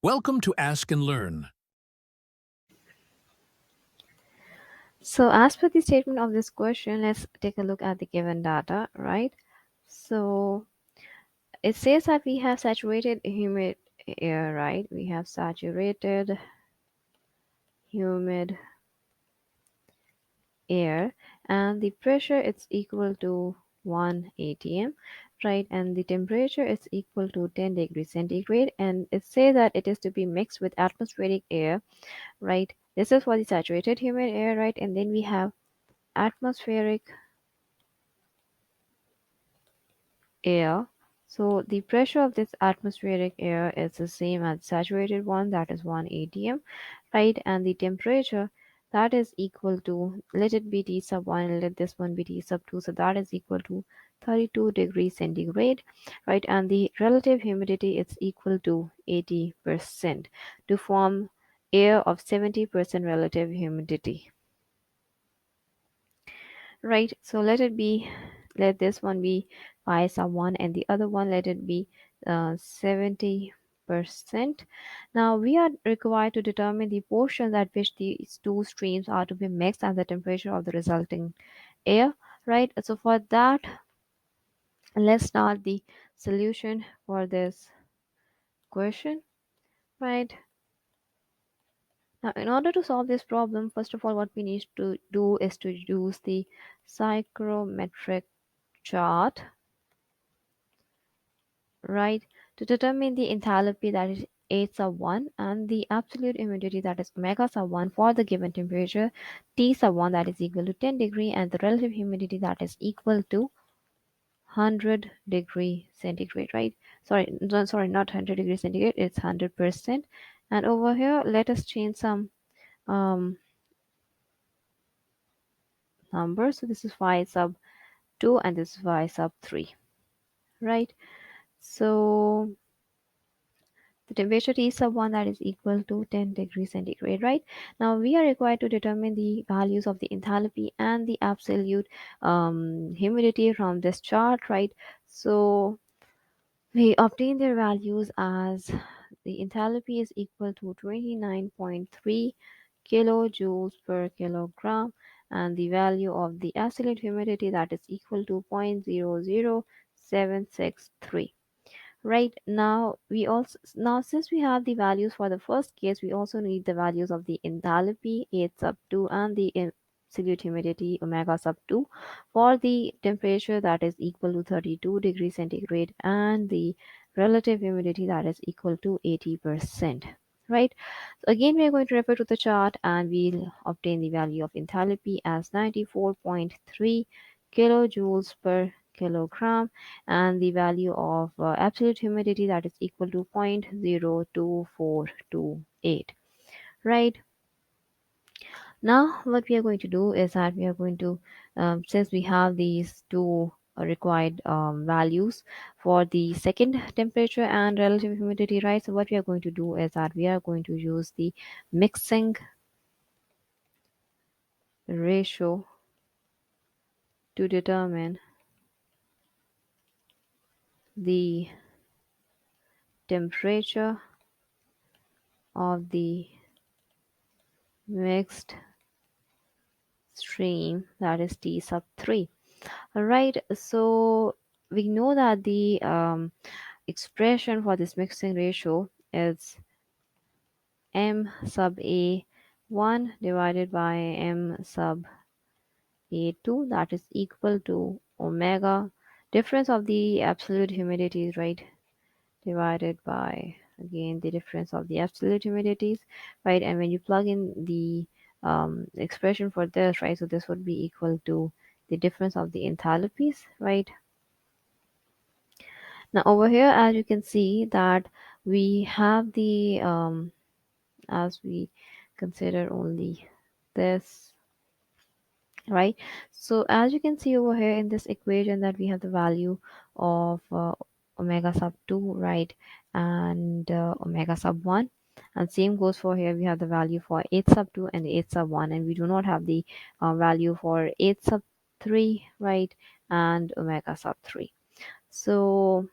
Welcome to Ask and Learn. So as per the statement of this question, let's take a look at the given data, right? So it says that we have saturated humid air, right? We have saturated humid air, and the pressure is equal to 1 atm, right? And the temperature is equal to 10 degrees centigrade, and it says that it is to be mixed with atmospheric air, right? This is for the saturated humid air, right? And then we have atmospheric air. So the pressure of this atmospheric air is the same as saturated one, that is 1 atm, right? And the temperature, that is equal to, let it be T sub 1 and let this one be T sub 2, so that is equal to 32 degrees centigrade, right? And the relative humidity is equal to 80% to form air of 70% relative humidity. Right, so let this one be pi sub 1 and the other one let it be 70%. Now we are required to determine the portions at which these two streams are to be mixed and the temperature of the resulting air, right? So for that, let's start the solution for this question, right? Now in order to solve this problem, first of all, what we need to do is to use the psychrometric chart, right, to determine the enthalpy, that is 8 sub 1, and the absolute humidity, that is omega sub 1, for the given temperature T sub 1, that is equal to 10 degree, and the relative humidity, that is equal to 100-degree centigrade, right? Sorry, not 100-degree centigrade, it's 100%. And over here, let us change some um, numbers. So this is 5 sub 2 and this is 5 sub 3, right? So the temperature T sub 1, that is equal to 10 degrees centigrade, right? Now we are required to determine the values of the enthalpy and the absolute humidity from this chart, right? So we obtain their values as the enthalpy is equal to 29.3 kilojoules per kilogram, and the value of the absolute humidity, that is equal to 0.00763. Right, now we also, now since we have the values for the first case, we also need the values of the enthalpy 8 sub 2 and the absolute humidity omega sub 2 for the temperature, that is equal to 32 degrees centigrade, and the relative humidity, that is equal to 80%, right? So again, we are going to refer to the chart and we'll obtain the value of enthalpy as 94.3 kilojoules per kilogram, and the value of absolute humidity, that is equal to 0.02428, right? Now what we are going to do is that we are going to, since we have these two required values for the second temperature and relative humidity, right? So what we are going to do is that we are going to use the mixing ratio to determine the temperature of the mixed stream, that is T sub 3. Alright, so we know that the expression for this mixing ratio is m sub a 1 divided by m sub a 2, that is equal to omega difference of the absolute humidity, right, divided by again the difference of the absolute humidities, right? And when you plug in the expression for this, right, so this would be equal to the difference of the enthalpies, right? Now over here, as you can see that we have the as we consider only this, right? So as you can see over here in this equation that we have the value of omega sub 2, right, and omega sub 1, and same goes for here, we have the value for 8 sub 2 and 8 sub 1, and we do not have the value for 8 sub 3, right, and omega sub 3. So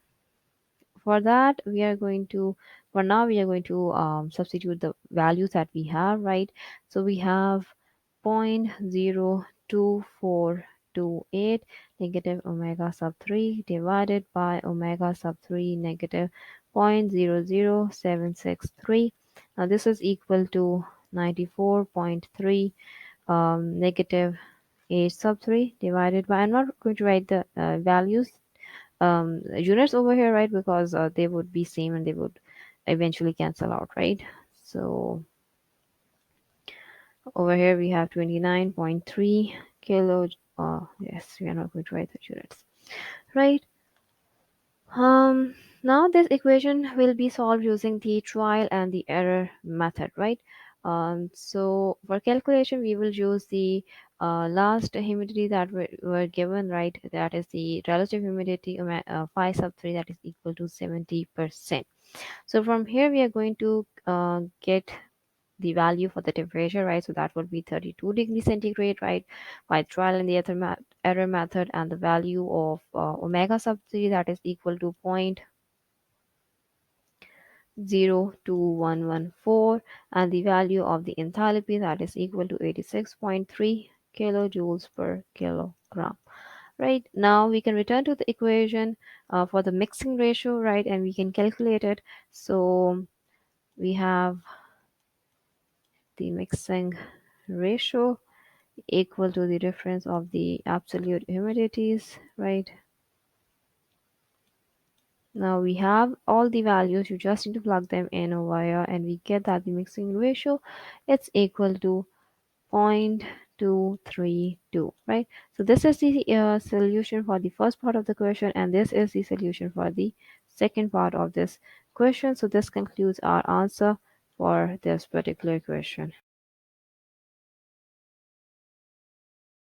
for that we are going to For now, we are going to substitute the values that we have, right? So we have 0.02428 negative omega sub 3 divided by omega sub 3 negative 0.00763. Now this is equal to 94.3 negative 8 sub 3 divided by, I'm not going to write the values, units over here, right? Because they would be same and they would eventually cancel out, right? So over here we have 29.3 kilo. Yes, we are not going to write the units, right? Um, Now this equation will be solved using the trial and the error method, right? So for calculation, we will use the last humidity that were given, right? That is the relative humidity, phi sub 3, that is equal to 70%. So from here, we are going to get the value for the temperature, right? So that would be 32 degrees centigrade, right? By trial and the error method, and the value of omega sub 3, that is equal to 0.02114, and the value of the enthalpy, that is equal to 86.3 kilojoules per kilogram. Right now, we can return to the equation for the mixing ratio, right? And we can calculate it. So we have the mixing ratio equal to the difference of the absolute humidities, right? Now we have all the values, you just need to plug them in over here, and we get that the mixing ratio, it's equal to 0.232, right? So this is the solution for the first part of the question, and this is the solution for the second part of this question. So this concludes our answer for this particular question.